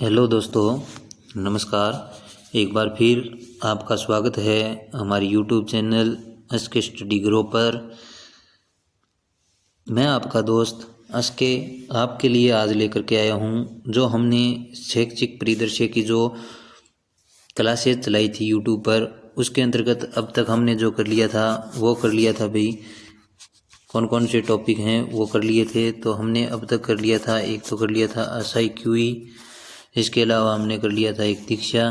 Hello दोस्तों, नमस्कार। एक बार फिर आपका स्वागत है हमारी YouTube channel SK study grow पर। मैं आपका दोस्त एसके आपके लिए आज लेकर के आया हूँ जो हमने शैक्षिक परिदृश्य की जो क्लासेज चलाई थी यूट्यूब पर, उसके अंतर्गत अब तक हमने जो कर लिया था वो कर लिया था भाई। कौन कौन से टॉपिक हैं वो कर लिए थे, तो हमने अब तक कर लिया था। एक तो कर लिया था SIQE, इसके अलावा हमने कर लिया था एक दीक्षा।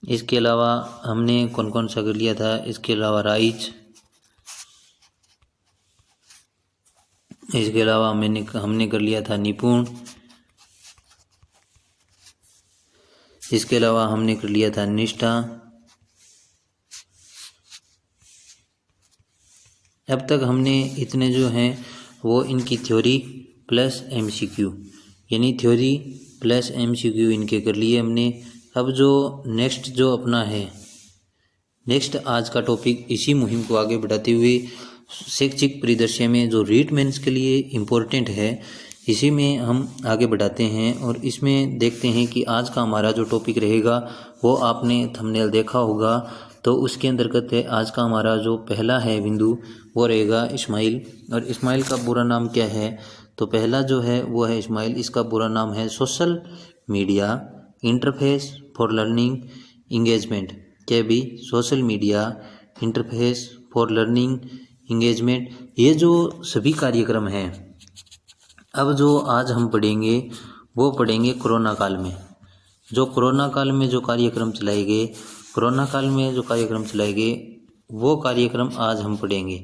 इसके अलावा हमने कौन कौन सा कर लिया था, इसके अलावा राइज। इसके अलावा हमने कर लिया था निपुण। इसके अलावा हमने कर लिया था निष्ठा। अब तक हमने इतने जो हैं वो इनकी थ्योरी प्लस MCQ, यानी थ्योरी प्लस MCQ इनके कर लिए हमने। अब जो नेक्स्ट जो अपना है, नेक्स्ट आज का टॉपिक, इसी मुहिम को आगे बढ़ाते हुए शैक्षिक परिदृश्य में जो रीट मेंस के लिए इम्पोर्टेंट है, इसी में हम आगे बढ़ाते हैं। और इसमें देखते हैं कि आज का हमारा जो टॉपिक रहेगा वो आपने थंबनेल देखा होगा, तो उसके अंतर्गत है आज का हमारा जो पहला है बिंदु वो रहेगा इस्माइल। और इस्माइल का पूरा नाम क्या है, तो पहला जो है वो है इस्माइल। इसका पूरा नाम है social media interface for learning engagement. क्या भी social media interface for learning engagement, ये जो सभी कार्यक्रम हैं अब जो आज हम पढ़ेंगे वो पढ़ेंगे कोरोना काल में। जो कोरोना काल में जो कार्यक्रम चलाए गए, कोरोना काल में जो कार्यक्रम चलाए गए वो कार्यक्रम आज हम पढ़ेंगे।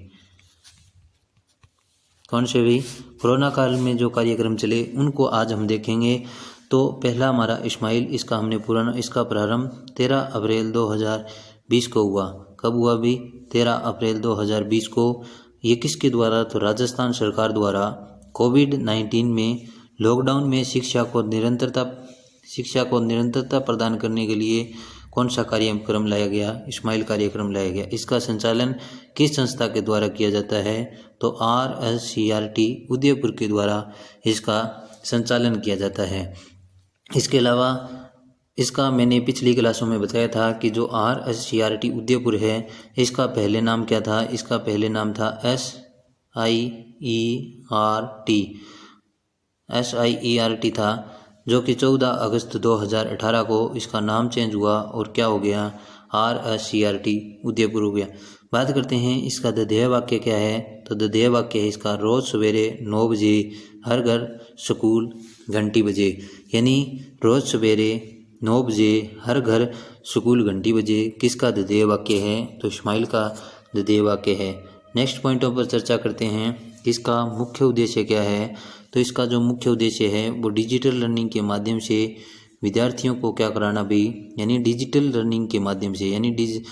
कौन से भी कोरोना काल में जो कार्यक्रम चले उनको आज हम देखेंगे। तो पहला हमारा इस्माइल, इसका हमने पुराना इसका प्रारंभ 13 अप्रैल 2020 को हुआ। कब हुआ भी? 13 अप्रैल 2020 को। ये किसके द्वारा? तो राजस्थान सरकार द्वारा कोविड-19 में लॉकडाउन में शिक्षा को निरंतरता प्रदान करने के लिए कौन सा कार्यक्रम लाया गया? इस्माइल कार्यक्रम लाया गया। इसका संचालन किस संस्था के द्वारा किया जाता है? तो RSCRT उदयपुर के द्वारा इसका संचालन किया जाता है। इसके अलावा इसका मैंने पिछली क्लासों में बताया था कि जो RSCRT उदयपुर है, इसका पहले नाम क्या था? इसका पहले नाम था SIERT था, जो कि 14 अगस्त 2018 को इसका नाम चेंज हुआ और क्या हो गया? RSCRT उदयपुर हो गया। बात करते हैं इसका ध्येय वाक्य क्या है, तो ध्येय वाक्य है इसका रोज सवेरे 9 बजे हर घर स्कूल घंटी बजे। यानी रोज सवेरे 9 बजे हर घर स्कूल घंटी बजे किसका ध्येय वाक्य है? तो इस्माइल का ध्येय वाक्य है। नेक्स्ट पॉइंटों पर चर्चा करते हैं। इसका मुख्य उद्देश्य क्या है? तो इसका जो मुख्य उद्देश्य है वो डिजिटल लर्निंग के माध्यम से विद्यार्थियों को क्या कराना भी, यानी डिजिटल लर्निंग के माध्यम से, यानी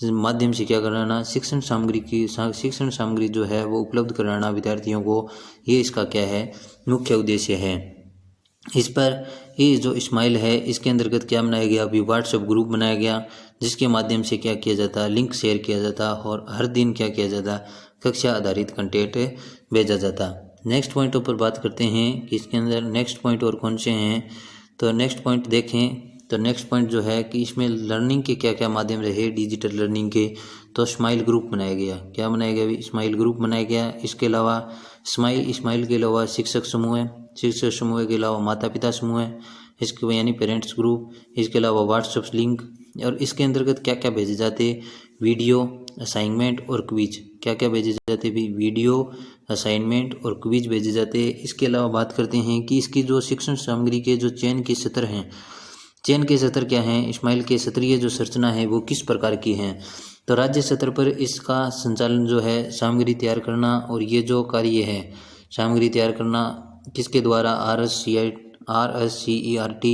माध्यम से क्या कराना? शिक्षण सामग्री जो है वो उपलब्ध कराना विद्यार्थियों को। ये इसका क्या है? मुख्य उद्देश्य है। इस पर ये जो इस्माइल है इसके अंतर्गत क्या बनाया गया? अभी व्हाट्सएप ग्रुप बनाया गया, जिसके माध्यम से क्या किया जाता? लिंक शेयर किया जाता और हर दिन क्या किया जाता? कक्षा आधारित कंटेंट भेजा जाता। नेक्स्ट पॉइंटों पर बात करते हैं कि इसके अंदर नेक्स्ट पॉइंट और कौन से हैं। तो नेक्स्ट पॉइंट देखें तो नेक्स्ट पॉइंट जो है कि इसमें लर्निंग के क्या क्या माध्यम रहे डिजिटल लर्निंग के, तो इस्माइल ग्रुप बनाया गया। क्या बनाया गया? इस्माइल ग्रुप बनाया गया। इसके अलावा इस्माइल के अलावा शिक्षक समूह है, शिक्षक समूह के अलावा माता पिता समूह है, इसके यानी पेरेंट्स ग्रुप। इसके अलावा व्हाट्सएप लिंक। और इसके अंतर्गत क्या क्या भेजे जाते? वीडियो, असाइनमेंट और क्विज। क्या क्या भेजे जाते भी? वीडियो, असाइनमेंट और क्विज भेजे जाते। इसके अलावा बात करते हैं कि इसकी जो शिक्षण सामग्री के जो चयन के सत्र हैं, चयन के सत्र क्या हैं? इस्माइल के सत्रीय जो संरचना है वो किस प्रकार की है? तो राज्य स्तर पर इसका संचालन जो है सामग्री तैयार करना, और ये जो कार्य है सामग्री तैयार करना किसके द्वारा? RSCERT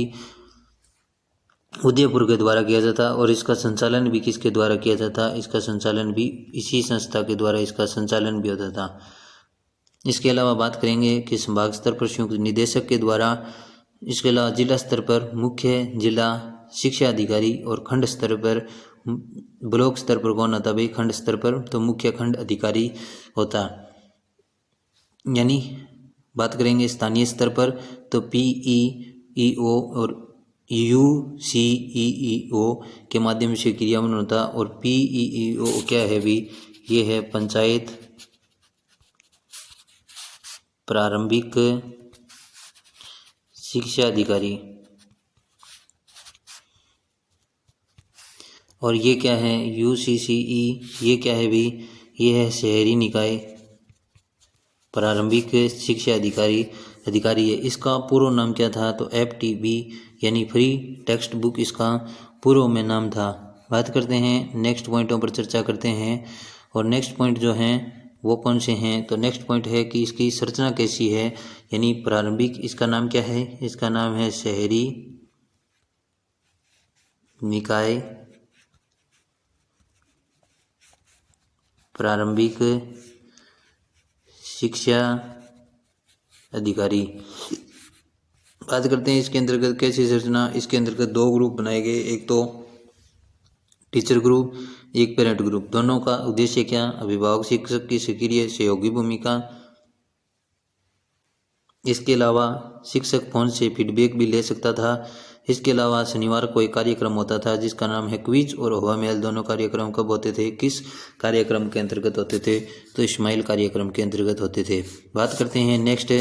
उदयपुर के द्वारा किया जाता। और इसका संचालन भी किसके द्वारा किया जाता? इसका संचालन भी इसी संस्था के द्वारा इसका संचालन भी होता था। इसके अलावा बात करेंगे कि संभाग स्तर पर संयुक्त निदेशक के द्वारा। इसके अलावा जिला स्तर पर मुख्य जिला शिक्षा अधिकारी और खंड स्तर पर, ब्लॉक स्तर पर कौन होता भाई? खंड स्तर पर तो मुख्य खंड अधिकारी होता। यानी बात करेंगे स्थानीय स्तर पर तो PEEO और UCEEO के माध्यम से क्रियान्वयन होता। और PEEO क्या है भी, ये है पंचायत प्रारंभिक शिक्षा अधिकारी। और ये क्या है UCCE, ये क्या है भी, ये है शहरी निकाय प्रारंभिक शिक्षा अधिकारी है। इसका पूर्व नाम क्या था तो FTB यानी फ्री टेक्स्ट बुक इसका पूर्व में नाम था। बात करते हैं नेक्स्ट पॉइंटों पर चर्चा करते हैं। और नेक्स्ट पॉइंट जो हैं वो कौन से हैं तो नेक्स्ट पॉइंट है कि इसकी संरचना कैसी है, यानी प्रारंभिक इसका नाम क्या है, इसका नाम है शहरी निकाय प्रारंभिक शिक्षा अधिकारी। बात करते हैं इसके अंतर्गत कैसी संरचना। इसके अंतर्गत दो ग्रुप बनाए गए, एक तो टीचर ग्रुप, एक पेरेंट ग्रुप। दोनों का उद्देश्य क्या, अभिभावक शिक्षक की सक्रिय सहयोगी भूमिका। इसके अलावा शिक्षक फोन से फीडबैक भी ले सकता था। इसके अलावा शनिवार को एक कार्यक्रम होता था जिसका नाम है क्विज और हवा महल। दोनों कार्यक्रम कब होते थे, किस कार्यक्रम के अंतर्गत होते थे तो इस्माइल कार्यक्रम के अंतर्गत होते थे। बात करते हैं नेक्स्ट।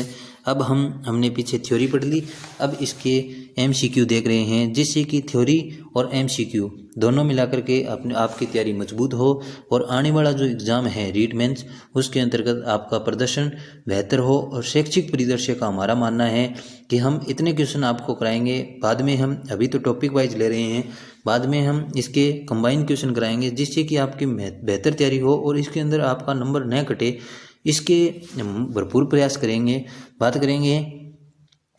अब हमने पीछे थ्योरी पढ़ ली, अब इसके MCQ देख रहे हैं, जिससे कि थ्योरी और MCQ दोनों मिलाकर के अपने आपकी तैयारी मजबूत हो और आने वाला जो एग्ज़ाम है रीट मेंस उसके अंतर्गत आपका प्रदर्शन बेहतर हो। और शैक्षिक परिदृश्य का हमारा मानना है कि हम इतने क्वेश्चन आपको कराएंगे, बाद में हम अभी तो टॉपिक वाइज ले रहे हैं, बाद में हम इसके कंबाइन क्वेश्चन कराएंगे जिससे कि आपकी बेहतर तैयारी हो और इसके अंदर आपका नंबर न कटे, इसके हम भरपूर प्रयास करेंगे। बात करेंगे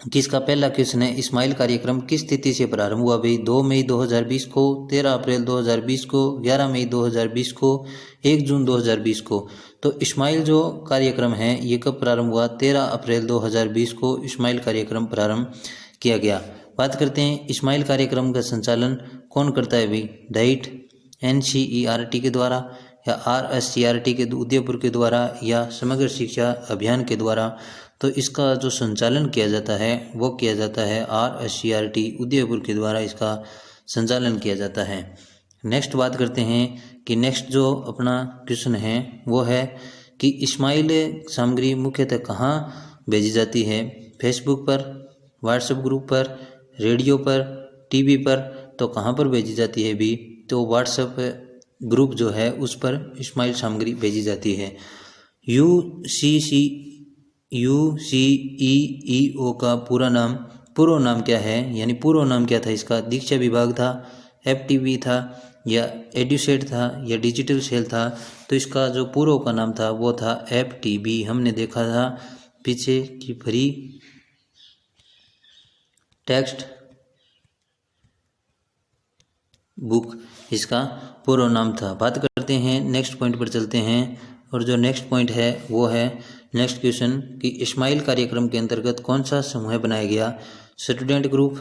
कि इसका पहला क्वेश्चन है, इस्माइल कार्यक्रम किस तिथि से प्रारंभ हुआ भाई, 2 मई 2020 को, 13 अप्रैल 2020 को, 11 मई 2020 को, 1 जून 2020 को। तो इस्माइल जो कार्यक्रम है ये कब प्रारंभ हुआ, 13 अप्रैल 2020 को इस्माइल कार्यक्रम प्रारंभ किया गया। बात करते हैं इस्माइल कार्यक्रम का संचालन कौन करता है भाई, डाइट NCERT के द्वारा या RSCRT के उदयपुर के द्वारा या समग्र शिक्षा अभियान के द्वारा। तो इसका जो संचालन किया जाता है वो किया जाता है RSCRT उदयपुर के द्वारा इसका संचालन किया जाता है। नेक्स्ट बात करते हैं कि नेक्स्ट जो अपना क्वेश्चन है वो है कि इस्माइल सामग्री मुख्यतः कहाँ भेजी जाती है, फेसबुक पर, व्हाट्सएप ग्रुप पर, रेडियो पर, टीवी पर। तो कहाँ पर भेजी जाती है भी, तो व्हाट्सएप ग्रुप जो है उस पर इस्माइल सामग्री भेजी जाती है। UCEEO का पूर्व नाम क्या है, यानी पूर्व नाम क्या था इसका, दीक्षा विभाग था, FTV था या एड्यूसेट था या डिजिटल सेल था। तो इसका जो पूर्व का नाम था वो था FTB। हमने देखा था पीछे कि फ्री टेक्स्ट बुक इसका पूर्व नाम था। बात करते हैं नेक्स्ट पॉइंट पर चलते हैं। और जो नेक्स्ट पॉइंट है वो है नेक्स्ट क्वेश्चन कि इस्माइल कार्यक्रम के अंतर्गत कौन सा समूह बनाया गया, स्टूडेंट ग्रुप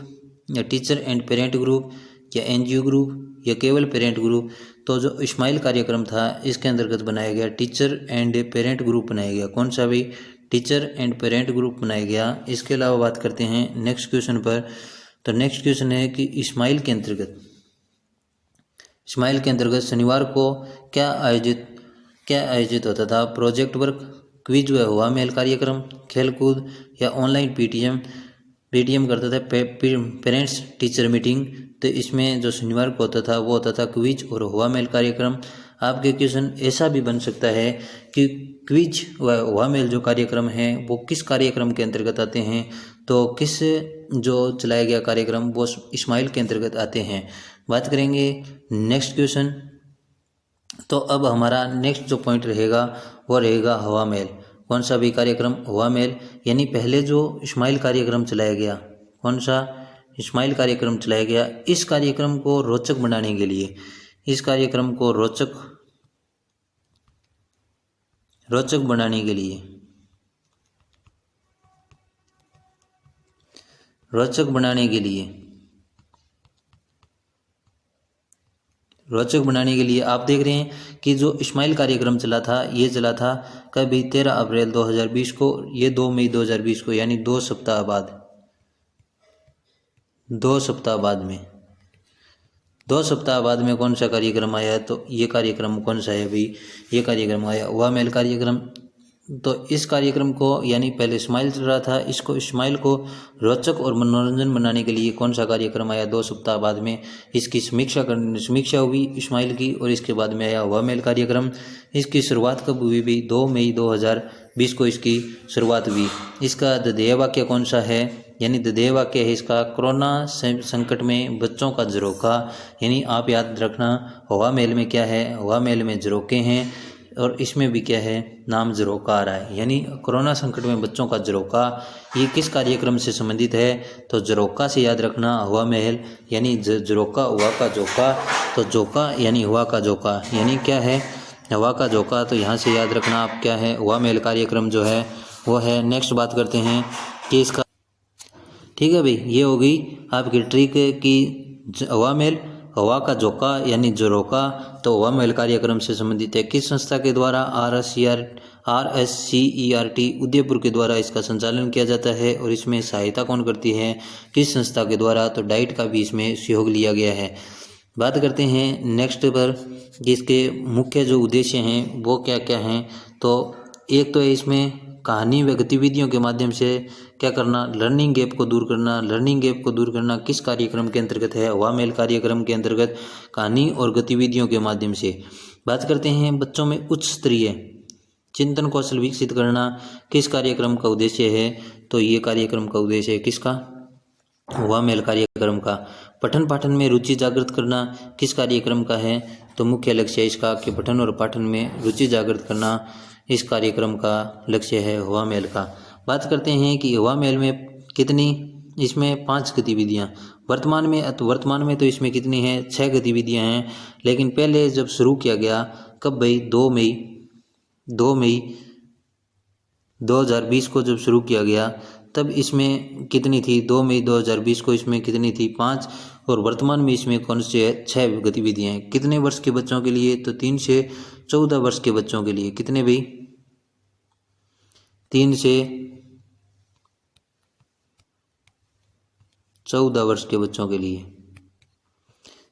या टीचर एंड पेरेंट ग्रुप या NGO ग्रुप या केवल पेरेंट ग्रुप। तो जो इस्माइल कार्यक्रम था इसके अंतर्गत बनाया गया टीचर एंड पेरेंट ग्रुप बनाया गया। कौन सा भी, टीचर एंड पेरेंट ग्रुप बनाया गया। इसके अलावा बात करते हैं नेक्स्ट क्वेश्चन पर। तो नेक्स्ट क्वेश्चन है कि इस्माइल के अंतर्गत शनिवार को क्या आयोजित होता था, प्रोजेक्ट वर्क, क्विज व हवा महल कार्यक्रम, खेलकूद या ऑनलाइन PTM करता था, पेरेंट्स टीचर मीटिंग। तो इसमें जो शनिवार को होता था वो होता था क्विज और हवा महल कार्यक्रम। आपके क्वेश्चन ऐसा भी बन सकता है कि क्विज व हवा महल जो कार्यक्रम है वो किस कार्यक्रम के अंतर्गत आते हैं, तो किस जो चलाया गया कार्यक्रम वो इस्माइल के अंतर्गत आते हैं। बात करेंगे नेक्स्ट क्वेश्चन। तो अब हमारा नेक्स्ट जो पॉइंट रहेगा वो रहेगा हवा महल। कौन सा भी कार्यक्रम, हवा महल, यानी पहले जो इस्माइल कार्यक्रम चलाया गया, कौन सा इस्माइल कार्यक्रम चलाया गया। इस कार्यक्रम को रोचक बनाने के लिए, इस कार्यक्रम को रोचक बनाने के लिए, रोचक बनाने के लिए आप देख रहे हैं कि जो स्माइल कार्यक्रम चला था, ये चला था कभी 13 अप्रैल 2020 को, ये 2 मई 2020 को, यानी 2 सप्ताह बाद, 2 सप्ताह बाद में 2 सप्ताह बाद में कौन सा कार्यक्रम आया? तो ये कार्यक्रम कौन सा है भाई? ये कार्यक्रम आया हुआ मेल कार्यक्रम। तो इस कार्यक्रम को, यानी पहले स्माइल चल रहा था, इसको स्माइल को रोचक और मनोरंजन बनाने के लिए कौन सा कार्यक्रम आया 2 सप्ताह बाद में? इसकी समीक्षा हुई स्माइल की, और इसके बाद में आया हुआ मेल कार्यक्रम। इसकी शुरुआत कब हुई भी? 2 मई 2020 को इसकी शुरुआत हुई। इसका ध्येय वाक्य कौन सा है? यानी ध्येय वाक्य है इसका, कोरोना संकट में बच्चों का झरोखा। यानी आप याद रखना, हवा महल में क्या है? हवा महल में झरोखे हैं, और इसमें भी क्या है? नाम झरोखा आ रहा है। यानी कोरोना संकट में बच्चों का झरोखा, ये किस कार्यक्रम से संबंधित है? तो झरोखा से याद रखना, हवा महल यानी झरोखा, हुआ का झोंका। तो झोंका यानी हुआ का झोंका, यानी क्या है? हवा का झोंका। तो यहाँ से याद रखना आप क्या है? हवा महल कार्यक्रम जो है वो है। नेक्स्ट बात करते हैं कि इसका, ठीक है भाई, ये हो गई आपकी ट्रिक की हवा महल, हवा का झोंका यानी झरोखा। तो हवा महल कार्यक्रम से संबंधित है। किस संस्था के द्वारा? RSCERT उदयपुर के द्वारा इसका संचालन किया जाता है। और इसमें सहायता कौन करती है? किस संस्था के द्वारा? तो डाइट का भी इसमें सहयोग लिया गया है। बात करते हैं नेक्स्ट पर कि इसके मुख्य जो उद्देश्य हैं वो क्या क्या हैं। तो एक तो है इसमें कहानी व गतिविधियों के माध्यम से क्या करना? लर्निंग गैप को दूर करना। लर्निंग गैप को दूर करना किस कार्यक्रम के अंतर्गत है? हवा महल कार्यक्रम के अंतर्गत कहानी और गतिविधियों के माध्यम से। बात करते हैं बच्चों में उच्च स्तरीय चिंतन कौशल विकसित करना किस कार्यक्रम का उद्देश्य है? तो ये कार्यक्रम का उद्देश्य है किसका? हवा महल कार्यक्रम का। पठन पाठन में रुचि जागृत करना किस कार्यक्रम का है? तो मुख्य लक्ष्य है इसका कि पठन और पाठन में रुचि जागृत करना इस कार्यक्रम का लक्ष्य है हवा महल का। बात करते हैं कि हवा महल में कितनी, इसमें 5 गतिविधियां वर्तमान में तो इसमें कितनी हैं? 6 गतिविधियां हैं। लेकिन पहले जब शुरू किया गया, कब भाई? 2 मई 2020 को जब शुरू किया गया, तब इसमें कितनी थी? 2 मई 2020 को इसमें कितनी थी? 5। और वर्तमान में इसमें कौन से 6 गतिविधियां हैं? कितने वर्ष के बच्चों के लिए? तो 3 से 14 वर्ष के बच्चों के लिए। कितने भाई? 3 से 14 वर्ष के बच्चों के लिए।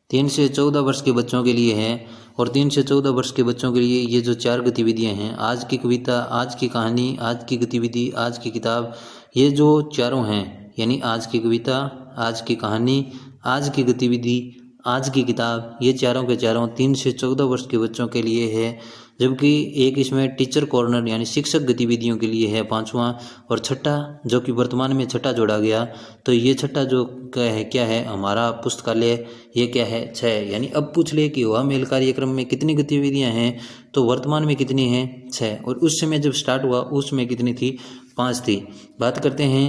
3 से 14 वर्ष के बच्चों के लिए है। और 3 से 14 वर्ष के बच्चों के लिए ये जो 4 गतिविधियां हैं, आज की कविता, आज की कहानी, आज की गतिविधि, आज की किताब, ये जो चारों हैं, यानी आज की कविता, आज की कहानी, आज की गतिविधि, आज की किताब, ये चारों के चारों 3 से 14 वर्ष के बच्चों के लिए है। जबकि एक इसमें टीचर कॉर्नर यानी शिक्षक गतिविधियों के लिए है 5वां। और छठा, जो कि वर्तमान में छठा जोड़ा गया, तो ये छठा जो क्या है? हमारा पुस्तकालय, ये क्या है? 6। यानी अब पूछ ले कि हवा महल कार्यक्रम में कितनी गतिविधियां हैं, तो वर्तमान में कितनी हैं? 6। और उस समय जब स्टार्ट हुआ उसमें कितनी थी? 5 थी। बात करते हैं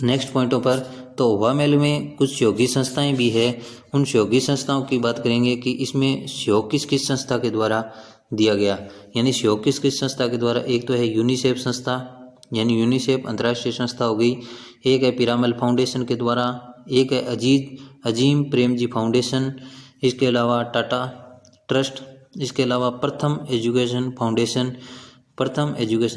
नेक्स्ट पॉइंटों पर। तो हवा महल में कुछ सहयोगी संस्थाएं भी है। उन सहयोगी संस्थाओं की बात करेंगे कि इसमें सहयोग किस किस संस्था के द्वारा दिया गया, यानी सहयोग किस किस संस्था के द्वारा। एक तो है यूनिसेफ संस्था, यानी यूनिसेफ अंतर्राष्ट्रीय संस्था हो गई। एक है पीरामल फाउंडेशन के द्वारा। एक है अजीम प्रेमजी फाउंडेशन। इसके अलावा टाटा ट्रस्ट। इसके अलावा प्रथम एजुकेशन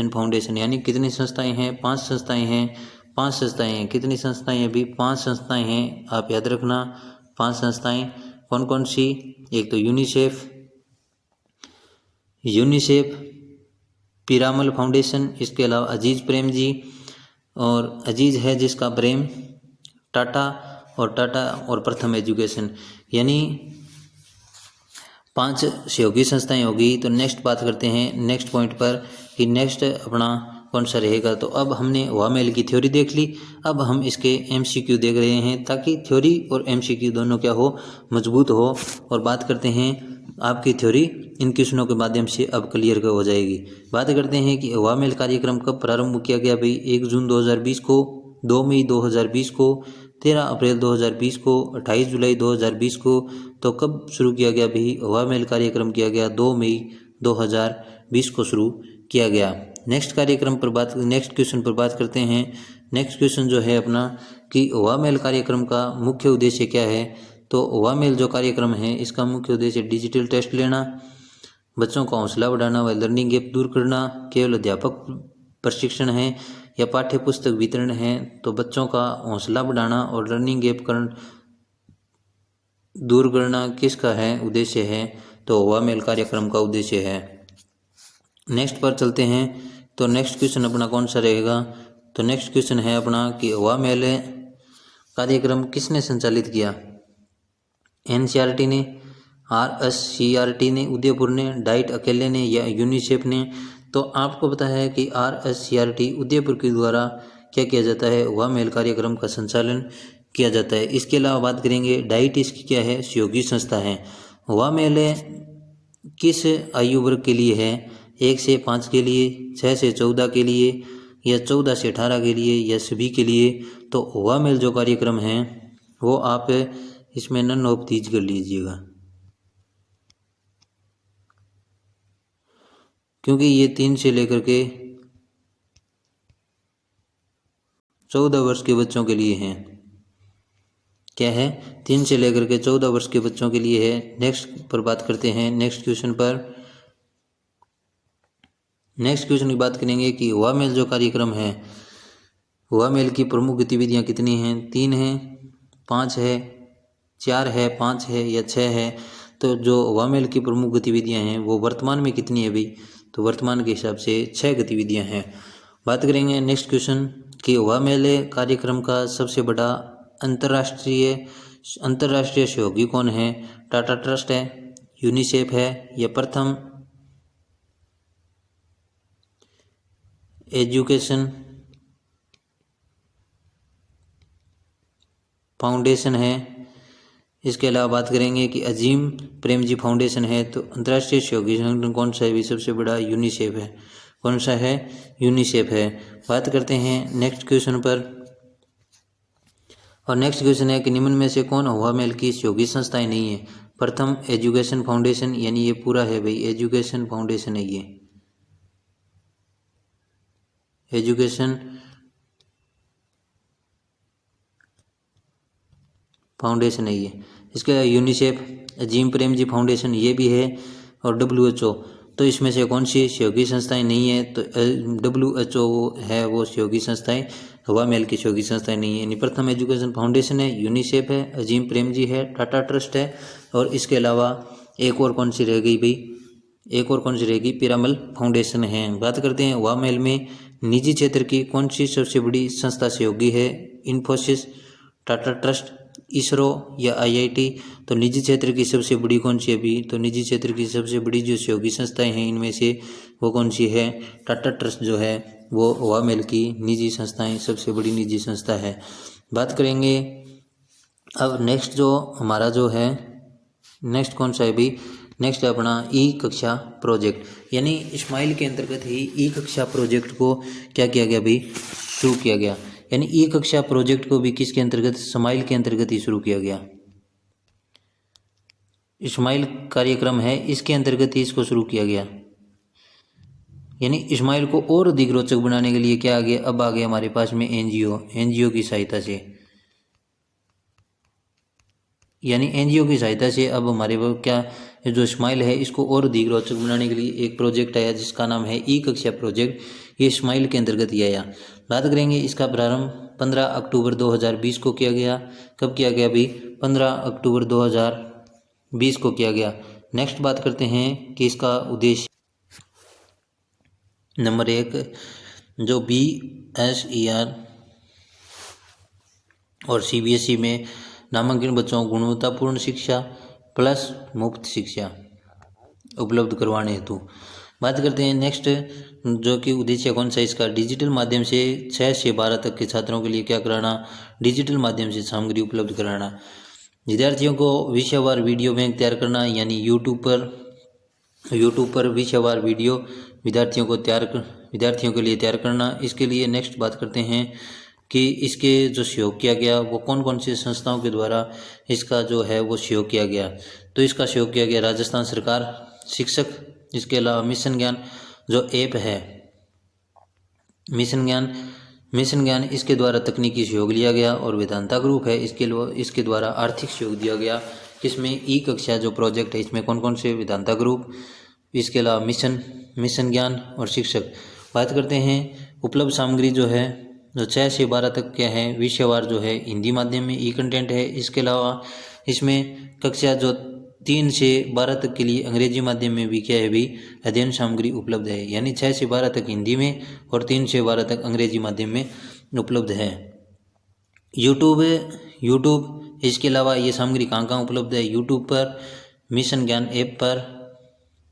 फाउंडेशन। यानी कितनी संस्थाएं हैं? 5 संस्थाएं हैं। 5 संस्थाएं हैं। कितनी संस्थाएं हैं अभी? 5 संस्थाएं हैं। आप याद रखना 5 संस्थाएं कौन कौन सी? एक तो यूनिसेफ, पीरामल फाउंडेशन, इसके अलावा अजीज प्रेम जी, और अजीज है जिसका प्रेम, टाटा और प्रथम एजुकेशन, यानी 5 सहयोगी संस्थाएं होगी। तो नेक्स्ट बात करते हैं नेक्स्ट पॉइंट पर कि नेक्स्ट अपना कौन सा रहेगा। तो अब हमने हवा महल की थ्योरी देख ली, अब हम इसके MCQ देख रहे हैं, ताकि थ्योरी और MCQ दोनों क्या हो? मजबूत हो। और बात करते हैं आपकी थ्योरी इन क्वेश्चनों के माध्यम से अब क्लियर हो जाएगी। बात करते हैं कि हवा महल कार्यक्रम कब प्रारंभ किया गया भाई? 1 जून 2020 को, 2 मई 2020 को, 13 अप्रैल 2020 को, 28 जुलाई 2020 को। तो कब शुरू किया गया भाई? हवा महल कार्यक्रम किया गया 2 मई 2020 को शुरू किया गया। नेक्स्ट क्वेश्चन पर बात करते हैं। नेक्स्ट क्वेश्चन जो है अपना कि हवा महल कार्यक्रम का मुख्य उद्देश्य क्या है? तो युवा मेल जो कार्यक्रम है इसका मुख्य उद्देश्य डिजिटल टेस्ट लेना, बच्चों का हौसला बढ़ाना व लर्निंग गैप दूर करना, केवल अध्यापक प्रशिक्षण है या पाठ्य पुस्तक वितरण है। तो बच्चों का हौसला बढ़ाना और लर्निंग गैप दूर करना किसका है उद्देश्य है, तो युवा मेल कार्यक्रम का उद्देश्य है। नेक्स्ट पर चलते हैं। तो नेक्स्ट क्वेश्चन अपना कौन सा रहेगा, तो नेक्स्ट क्वेश्चन है अपना कि युवा मेल कार्यक्रम किसने संचालित किया। एनसीईआरटी ने, आरएससीईआरटी ने, उदयपुर ने, डाइट अकेले ने या यूनिसेफ ने। तो आपको पता है कि आरएससीईआरटी उदयपुर के द्वारा क्या किया जाता है, युवा मेल कार्यक्रम का संचालन किया जाता है। इसके अलावा बात करेंगे डाइट इसकी क्या है, सहयोगी संस्था है। युवा मेल किस आयु वर्ग के लिए है, 1 से 5 के लिए, 6 से 14 के लिए या 14 से 18 के लिए या सभी के लिए। तो युवा मेल जो कार्यक्रम है वो आप इसमें नन ऑफ दीज कर लीजिएगा, क्योंकि ये 3 से लेकर के 14 वर्ष के बच्चों के लिए हैं। क्या है, 3 से लेकर के 14 वर्ष के बच्चों के लिए है। नेक्स्ट पर बात करते हैं। नेक्स्ट क्वेश्चन की बात करेंगे कि युवा मेल जो कार्यक्रम है, युवा मेल की प्रमुख गतिविधियां कितनी हैं, 3 हैं, 5 है, 4 है, 5 है या 6 है। तो जो युवा मेल की प्रमुख गतिविधियां हैं वो वर्तमान में कितनी है भाई, तो वर्तमान के हिसाब से 6 गतिविधियां हैं। बात करेंगे नेक्स्ट क्वेश्चन कि युवा मेल कार्यक्रम का सबसे बड़ा अंतर्राष्ट्रीय सहयोगी कौन है, टाटा ट्रस्ट है, यूनिसेफ है या प्रथम एजुकेशन फाउंडेशन है। इसके अलावा बात करेंगे कि अजीम प्रेमजी फाउंडेशन है। तो अंतर्राष्ट्रीय सहयोगी संगठन कौन सा है भी, सबसे बड़ा यूनिसेफ है। कौन सा है, यूनिसेफ है। बात करते हैं नेक्स्ट क्वेश्चन पर, और नेक्स्ट क्वेश्चन है कि निम्न में से कौन युवा मेल की सहयोगी संस्थाएं नहीं है। प्रथम एजुकेशन फाउंडेशन, यानी ये पूरा है भाई, एजुकेशन फाउंडेशन है, ये एजुकेशन फाउंडेशन है ये। इसके यूनिसेफ, अजीम प्रेमजी फाउंडेशन ये भी है, और WHO। तो इसमें से कौन सी सहयोगी संस्थाएं नहीं है, तो WHO है वो सहयोगी संस्थाएं, युवा मेल की सहयोगी संस्थाएं नहीं है। यानी प्रथम एजुकेशन फाउंडेशन है, यूनिसेफ है, अजीम प्रेमजी है, टाटा ट्रस्ट है, और इसके अलावा एक और कौन सी रह गई भाई, एक और कौन सी रहेगी, पिरामल फाउंडेशन है। बात करते हैं युवा मेल में निजी क्षेत्र की कौन सी सबसे बड़ी संस्था सहयोगी है, इन्फोसिस, टाटा ट्रस्ट, इसरो या IIT। तो निजी क्षेत्र की सबसे बड़ी कौन सी है अभी, तो निजी क्षेत्र की सबसे बड़ी जो सहयोगी संस्थाएं हैं इनमें से वो कौन सी है, टाटा ट्रस्ट जो है वो युवा मेल की निजी संस्थाएं सबसे बड़ी निजी संस्था है। बात करेंगे अब नेक्स्ट जो हमारा जो है, नेक्स्ट कौन सा है अभी, नेक्स्ट है अपना ई कक्षा प्रोजेक्ट, यानी स्माइल के अंतर्गत ही ई कक्षा प्रोजेक्ट को क्या किया गया अभी, शुरू किया गया। यानी ई कक्षा प्रोजेक्ट को भी किसके अंतर्गत, स्माइल के अंतर्गत ही शुरू किया गया। स्माइल कार्यक्रम है इसके अंतर्गत ही इसको शुरू किया गया। यानी स्माइल को और अधिक रोचक बनाने के लिए क्या आ गया, अब आ गया हमारे पास में एनजीओ की सहायता से। यानी एनजीओ की सहायता से अब हमारे वो क्या जो स्माइल है इसको और अधिक रोचक बनाने के लिए एक प्रोजेक्ट आया जिसका नाम है ई कक्षा प्रोजेक्ट। ये स्माइल के अंतर्गत ही आया। बात करेंगे इसका प्रारंभ 15 अक्टूबर 2020 को किया गया। कब किया गया अभी, 15 अक्टूबर 2020 को किया गया। नेक्स्ट बात करते हैं कि इसका उद्देश्य, नंबर 1 जो BSER और CBSE में नामांकित बच्चों को गुणवत्तापूर्ण शिक्षा प्लस मुफ्त शिक्षा उपलब्ध करवाने हेतु। बात करते हैं नेक्स्ट जो कि उद्देश्य कौन सा इसका, डिजिटल माध्यम से 6 से 12 तक के छात्रों के लिए क्या कराना, डिजिटल माध्यम से सामग्री उपलब्ध कराना। विद्यार्थियों को विषयवार वीडियो बैंक तैयार करना, यानी यूट्यूब पर विषयवार वीडियो विद्यार्थियों के लिए तैयार करना। इसके लिए नेक्स्ट बात करते हैं कि इसके जो सहयोग किया गया वो कौन कौन सी संस्थाओं के द्वारा इसका जो है वो सहयोग किया गया। तो इसका सहयोग किया गया राजस्थान सरकार, शिक्षक, इसके अलावा मिशन ज्ञान जो ऐप है, मिशन ज्ञान मिशन ज्ञान इसके द्वारा तकनीकी सहयोग लिया गया। और वेदांता ग्रुप है इसके द्वारा आर्थिक सहयोग दिया गया। इसमें ई कक्षा जो प्रोजेक्ट है इसमें कौन कौन से, वेदांता ग्रुप, इसके अलावा मिशन ज्ञान और शिक्षक। बात करते हैं उपलब्ध सामग्री जो है जो 6 से 12 तक क्या है विषयवार जो है हिंदी माध्यम में ई कंटेंट है। इसके अलावा इसमें कक्षा जो 3 से 12 तक के लिए अंग्रेजी माध्यम में भी क्या है भी अध्ययन सामग्री उपलब्ध है। यानी 6 से 12 तक हिंदी में और 3 से 12 तक अंग्रेजी माध्यम में उपलब्ध है। यूट्यूब इसके अलावा ये सामग्री कहाँ कहाँ उपलब्ध है, यूट्यूब पर, मिशन ज्ञान ऐप पर,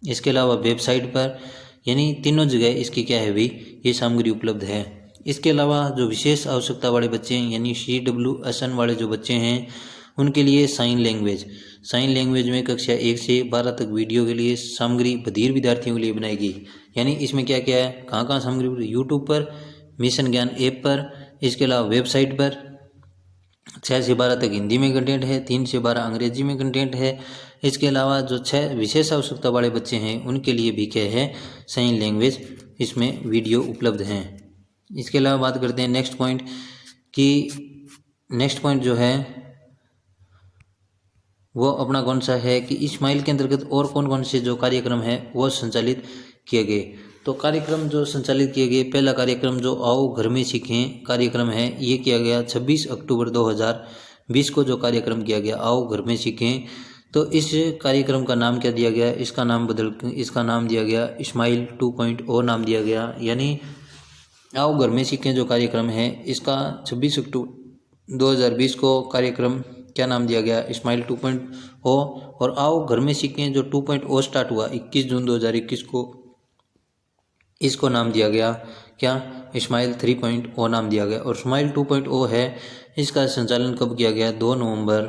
इसके अलावा वेबसाइट पर, यानी तीनों जगह इसकी क्या है भी ये सामग्री उपलब्ध है। इसके अलावा जो विशेष आवश्यकता वाले बच्चे हैं यानी CWSN वाले जो बच्चे हैं उनके लिए साइन लैंग्वेज में कक्षा 1 से 12 तक वीडियो के लिए सामग्री बधिर विद्यार्थियों के लिए बनाएगी। यानी इसमें क्या क्या है, कहाँ कहाँ सामग्री, यूट्यूब पर, मिशन ज्ञान ऐप पर, इसके अलावा वेबसाइट पर। 6 से 12 तक हिंदी में कंटेंट है, 3 से 12 अंग्रेजी में कंटेंट है। इसके अलावा जो 6 विशेष आवश्यकता वाले बच्चे हैं उनके लिए भी क्या है साइन लैंग्वेज इसमें वीडियो उपलब्ध हैं। इसके अलावा बात करते हैं नेक्स्ट पॉइंट जो है वो अपना कौन सा है कि इस्माइल के अंतर्गत और कौन कौन से जो कार्यक्रम है वो संचालित किए गए। तो कार्यक्रम जो संचालित किए गए, पहला कार्यक्रम जो आओ घर में सीखें कार्यक्रम है ये किया गया 26 अक्टूबर 2020 को जो कार्यक्रम किया गया आओ घर में सीखें। तो इस कार्यक्रम का नाम क्या दिया गया, इसका नाम दिया गया इस्माइल 2.0 नाम दिया गया। यानी आओ घर में सीखें जो कार्यक्रम है इसका 26 अक्टूबर 2020 को कार्यक्रम क्या नाम दिया गया, इस्माइल 2.0। और आओ घर में सीखें जो 2.0 स्टार्ट हुआ 21 जून 2021 को, इसको नाम दिया गया क्या, इस्माइल 3.0 नाम दिया गया। और इस्माइल 2.0 है इसका संचालन कब किया गया, 2 नवंबर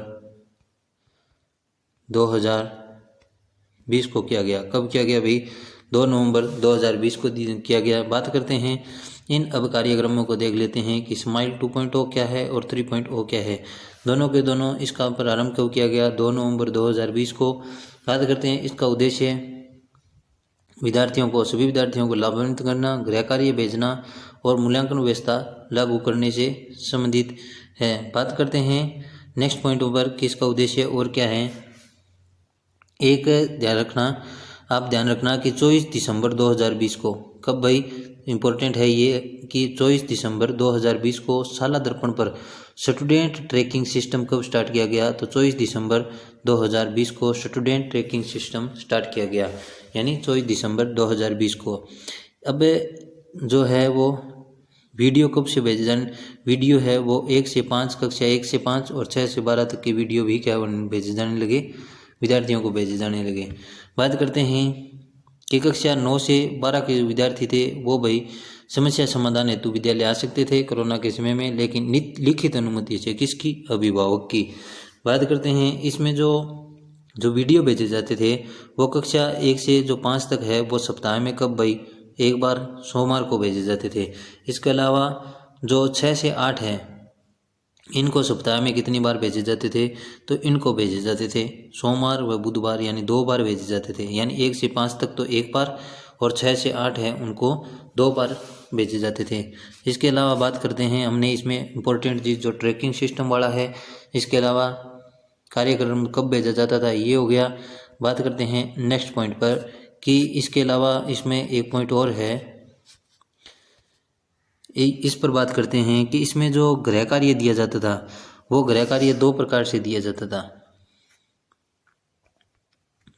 2020 को किया गया। कब किया गया भाई, 2 नवंबर 2020 को किया गया। बात करते हैं इन अब कार्यक्रमों को देख लेते हैं कि इस्माइल 2.0 क्या है और 3.0 क्या है। दोनों के दोनों इसका प्रारंभ कब किया गया, 2 नवंबर 2020 को। बात करते हैं इसका उद्देश्य सभी विद्यार्थियों को लाभान्वित करना, गृह कार्य भेजना और मूल्यांकन व्यवस्था लागू करने से संबंधित है। बात करते हैं नेक्स्ट पॉइंट पर कि इसका उद्देश्य और क्या है। एक आप ध्यान रखना कि 24 दिसंबर 2020 को, कब भाई इम्पोर्टेंट है ये कि 24 दिसंबर 2020 को शाला दर्पण पर स्टूडेंट ट्रैकिंग सिस्टम कब स्टार्ट किया गया, तो 24 दिसंबर 2020 को स्टूडेंट ट्रैकिंग सिस्टम स्टार्ट किया गया। यानी 24 दिसंबर 2020 को। अब जो है वो वीडियो कब से भेजे जाने, वीडियो है वो 1 से 5 कक्षा 1 से 5 और 6 से 12 तक की वीडियो भी क्या भेजे जाने लगे, विद्यार्थियों को भेजे जाने लगे। बात करते हैं कि कक्षा 9 से 12 के विद्यार्थी थे वो भाई समस्या समाधान हेतु विद्यालय आ सकते थे कोरोना के समय में, लेकिन लिखित अनुमति से किसकी, अभिभावक की। बात करते हैं इसमें जो वीडियो भेजे जाते थे वो कक्षा 1 से जो 5 तक है वो सप्ताह में कब भाई, एक बार सोमवार को भेजे जाते थे। इसके अलावा जो 6 से 8 है इनको सप्ताह में कितनी बार भेजे जाते थे, तो इनको भेजे जाते थे सोमवार व बुधवार, यानी 2 बार भेजे जाते थे। यानी 1 से 5 तक तो 1 बार और 6 से 8 है उनको 2 बार भेजे जाते थे। इसके अलावा बात करते हैं हमने इसमें इम्पोर्टेंट चीज़ जो ट्रैकिंग सिस्टम वाला है। इसके अलावा कार्यक्रम कब भेजा जाता था ये हो गया। बात करते हैं नेक्स्ट पॉइंट पर कि इसके अलावा इसमें एक पॉइंट और है, इस पर बात करते हैं कि इसमें जो गृह कार्य दिया जाता था वो गृह कार्य 2 प्रकार से दिया जाता था।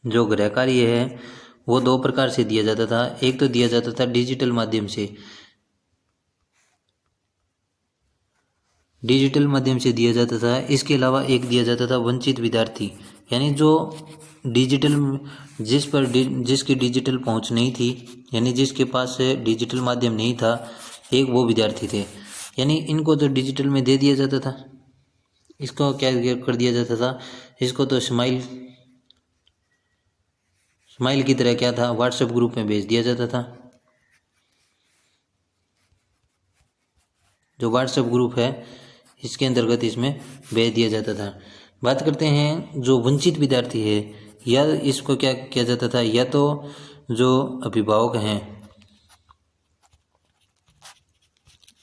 जो गृह कार्य है वो 2 प्रकार से दिया जाता था। एक तो दिया जाता था डिजिटल माध्यम से दिया जाता था। इसके अलावा एक दिया जाता था वंचित विद्यार्थी, यानी जो जिसकी डिजिटल पहुंच नहीं थी, यानी जिसके पास डिजिटल माध्यम नहीं था, एक वो विद्यार्थी थे। यानी इनको तो डिजिटल में दे दिया जाता था, इसको क्या कर दिया जाता था, इसको तो स्माइल की तरह क्या था, व्हाट्सएप ग्रुप में भेज दिया जाता था। जो व्हाट्सएप ग्रुप है इसके अंतर्गत इसमें भेज दिया जाता था। बात करते हैं जो वंचित विद्यार्थी है, या इसको क्या किया जाता था, या तो जो अभिभावक हैं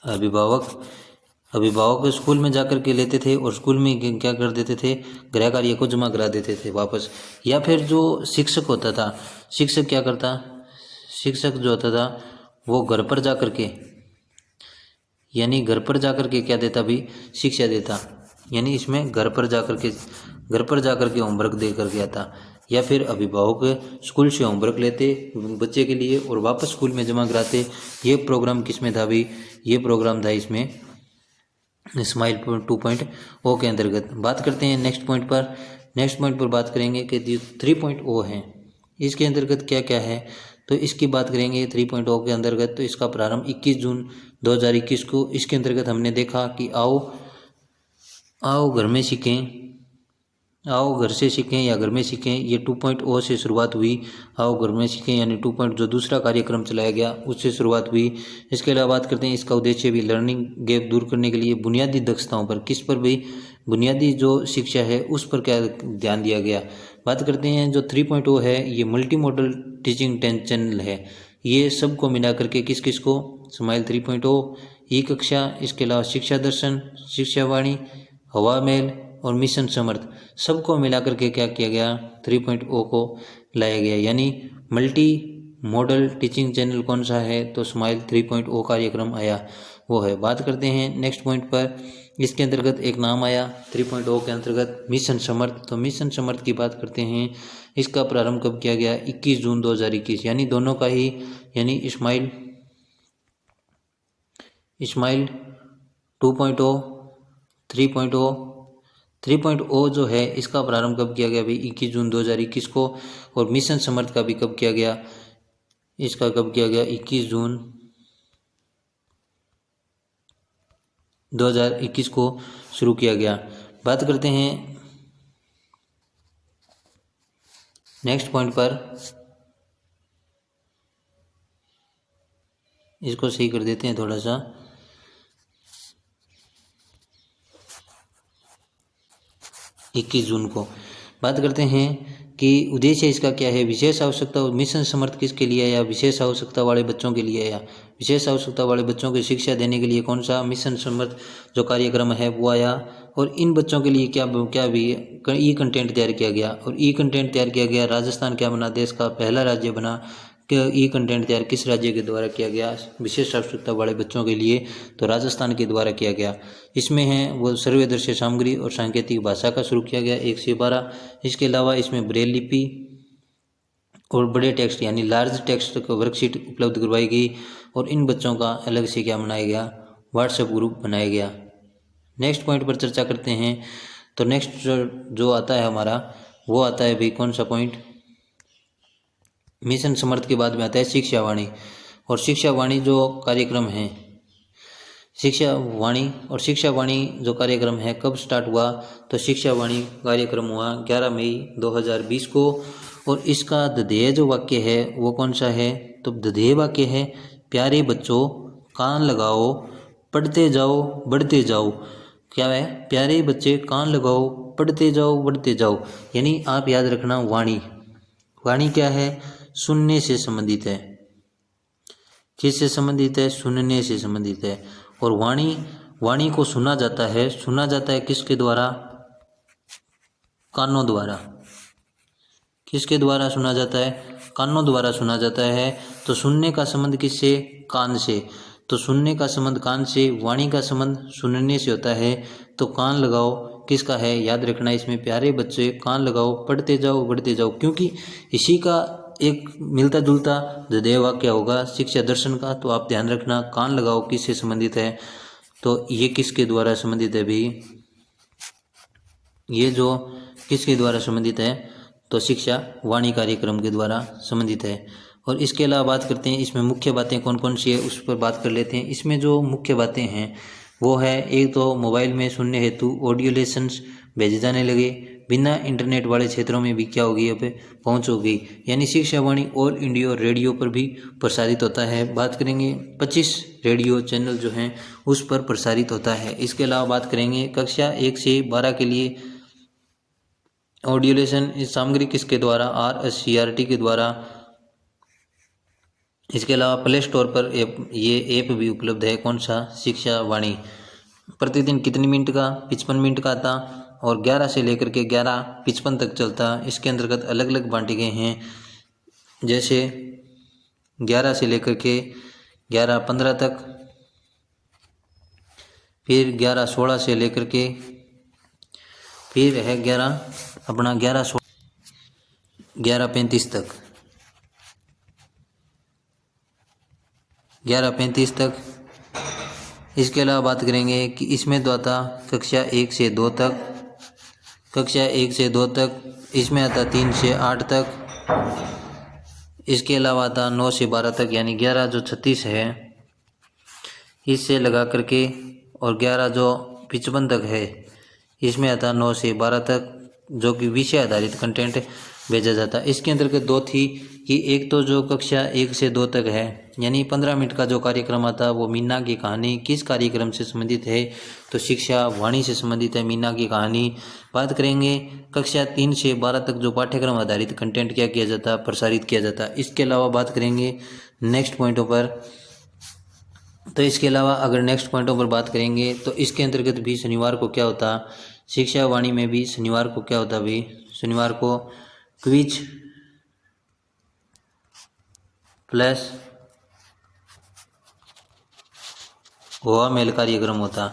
अभिभावक अभिभावक स्कूल में जाकर के लेते थे और स्कूल में क्या कर देते थे, गृह कार्य को जमा करा देते थे वापस। या फिर जो शिक्षक होता था, शिक्षक क्या करता, शिक्षक जो होता था वो घर पर जा कर के, यानी घर पर जा कर के क्या देता भी, शिक्षा देता। यानी इसमें घर पर जा कर के होमवर्क दे कर के आता। या फिर अभिभावक स्कूल से होमवर्क लेते बच्चे के लिए और वापस स्कूल में जमा कराते। ये प्रोग्राम किस में था भी, ये प्रोग्राम था इसमें स्माइल 2.0 के अंतर्गत। बात करते हैं नेक्स्ट पॉइंट पर बात करेंगे कि जो 3.0 है इसके अंतर्गत क्या क्या है। तो इसकी बात करेंगे 3.0 के अंतर्गत। तो इसका प्रारंभ 21 जून 2021 को, इसके अंतर्गत हमने देखा कि आओ घर में सीखें, आओ घर से सीखें या घर में सीखें, ये 2.0 से शुरुआत हुई। आओ घर में सीखें यानी 2. जो दूसरा कार्यक्रम चलाया गया उससे शुरुआत हुई। इसके अलावा बात करते हैं इसका उद्देश्य भी लर्निंग गैप दूर करने के लिए बुनियादी दक्षताओं पर, किस पर भी, बुनियादी जो शिक्षा है उस पर क्या ध्यान दिया गया। बात करते हैं जो 3.0 है ये मल्टी मॉडल टीचिंग चैनल है। ये सबको मिला करके किस किस को, स्माइल 3.0, ई कक्षा, इसके अलावा शिक्षा दर्शन, शिक्षा वाणी, हवा महल और मिशन समर्थ, सबको मिलाकर के क्या किया गया, 3.0 को लाया गया। यानी मल्टी मॉडल टीचिंग चैनल कौन सा है, तो स्माइल 3.0 कार्यक्रम आया वो है। बात करते हैं नेक्स्ट पॉइंट पर, इसके अंतर्गत एक नाम आया 3.0 के अंतर्गत मिशन समर्थ। तो मिशन समर्थ की बात करते हैं, इसका प्रारंभ कब किया गया, 21 जून 2021, यानी दोनों का ही, यानी स्माइल 2.0 3.0 जो है इसका प्रारंभ कब किया गया भाई, 21 जून 2021 को। और मिशन समर्थ का भी कब किया गया, इसका कब किया गया, 21 जून 2021 को शुरू किया गया। बात करते हैं नेक्स्ट पॉइंट पर, इसको सही कर देते हैं थोड़ा सा। इक्कीस जून को बात करते हैं कि उद्देश्य इसका क्या है, विशेष आवश्यकता, मिशन समर्थ किसके लिए आया, विशेष आवश्यकता वाले बच्चों के लिए आया। विशेष आवश्यकता वाले बच्चों की शिक्षा देने के लिए कौन सा मिशन समर्थ जो कार्यक्रम है वो आया। और इन बच्चों के लिए क्या भी ई कंटेंट तैयार किया गया। और ई कंटेंट तैयार किया गया, राजस्थान क्या बना, देश का पहला राज्य बना। ई कंटेंट तैयार किस राज्य के द्वारा किया गया, विशेष आवश्यकता वाले बच्चों के लिए, तो राजस्थान के द्वारा किया गया। इसमें है वो सर्वदर्शी सामग्री और सांकेतिक भाषा का शुरू किया गया 1 से 12। इसके अलावा इसमें ब्रेल लिपि और बड़े टेक्स्ट यानी लार्ज टेक्स्ट का वर्कशीट उपलब्ध करवाई गई। और इन बच्चों का अलग से क्या बनाया गया, व्हाट्सएप ग्रुप बनाया गया। नेक्स्ट पॉइंट पर चर्चा करते हैं। तो नेक्स्ट जो आता है हमारा वो आता है भाई कौन सा पॉइंट, मिशन समर्थ के बाद में आता है शिक्षा वाणी। और शिक्षा वाणी जो कार्यक्रम है, शिक्षा वाणी जो कार्यक्रम है कब स्टार्ट हुआ, तो शिक्षा वाणी कार्यक्रम हुआ 11 मई 2020 को। और इसका ध्येय जो वाक्य है वो कौन सा है, तो ध्येय वाक्य है, प्यारे बच्चों कान लगाओ पढ़ते जाओ बढ़ते जाओ। क्या है, प्यारे बच्चे कान लगाओ पढ़ते जाओ बढ़ते जाओ। यानी आप याद रखना, वाणी क्या है, सुनने से संबंधित है। किससे संबंधित है, सुनने से संबंधित है। और वाणी को सुना जाता है किसके द्वारा, कानों द्वारा। किसके द्वारा सुना जाता है, कानों द्वारा सुना जाता है। तो सुनने का संबंध किससे, कान से। तो सुनने का संबंध कान से, वाणी का संबंध सुनने से होता है। तो कान लगाओ किसका है, याद रखना इसमें, प्यारे बच्चे कान लगाओ पढ़ते जाओ बढ़ते जाओ, क्योंकि इसी का एक मिलता जुलता ध्येय वाक्य होगा शिक्षा दर्शन का। तो आप ध्यान रखना, कान लगाओ किससे संबंधित है, तो ये किसके द्वारा संबंधित है भी, ये जो किसके द्वारा संबंधित है, तो शिक्षा वाणी कार्यक्रम के द्वारा संबंधित है। और इसके अलावा बात करते हैं इसमें मुख्य बातें कौन कौन सी है उस पर बात कर लेते हैं। इसमें जो मुख्य बातें हैं वो है, एक तो मोबाइल में सुनने हेतु ऑडियो लेसन्स भेजे जाने लगे, बिना इंटरनेट वाले क्षेत्रों में भी क्या होगी, अब पहुंच होगी। यानी शिक्षा वाणी ऑल इंडिया रेडियो पर भी प्रसारित होता है। बात करेंगे 25 रेडियो चैनल जो हैं उस पर प्रसारित होता है। इसके अलावा बात करेंगे कक्षा 1 से 12 के लिए ऑडियो लेसन इस सामग्री किसके द्वारा, RSCRT के द्वारा इसके अलावा प्ले स्टोर पर ये ऐप भी उपलब्ध है। कौन सा? शिक्षा वाणी। प्रतिदिन कितनी मिनट का? 55 मिनट का आता और 11 से लेकर के 11:55 तक चलता। इसके अंतर्गत अलग अलग बांटे गए हैं, जैसे 11 से लेकर के 11:15 तक, फिर 11:16 से लेकर के, फिर है 11:35 तक, 11:35 तक। इसके अलावा बात करेंगे कि इसमें तो आता कक्षा 1 से 2 तक, कक्षा 1 से 2 तक। इसमें आता 3 से 8 तक। इसके अलावा आता 9 से 12 तक, यानी 11 जो 36 है इससे लगा करके, और 11 जो 55 तक है इसमें आता 9 से 12 तक, जो कि विषय आधारित कंटेंट भेजा जाता। इसके अंतर्गत दो थी कि एक तो जो कक्षा 1 से 2 तक है, यानी 15 मिनट का जो कार्यक्रम आता वो मीना की कहानी किस कार्यक्रम से संबंधित है? तो शिक्षा वाणी से संबंधित है मीना की कहानी। बात करेंगे कक्षा 3 से 12 तक जो पाठ्यक्रम आधारित कंटेंट क्या किया जाता, प्रसारित किया जाता। इसके अलावा बात करेंगे नेक्स्ट पॉइंटों पर, तो इसके अलावा अगर नेक्स्ट पॉइंटों पर बात करेंगे तो इसके अंतर्गत भी शनिवार को क्या होता, शिक्षा वाणी में भी शनिवार को क्या होता भी, शनिवार को क्विज प्लस हुआ मेल कार्यक्रम होता।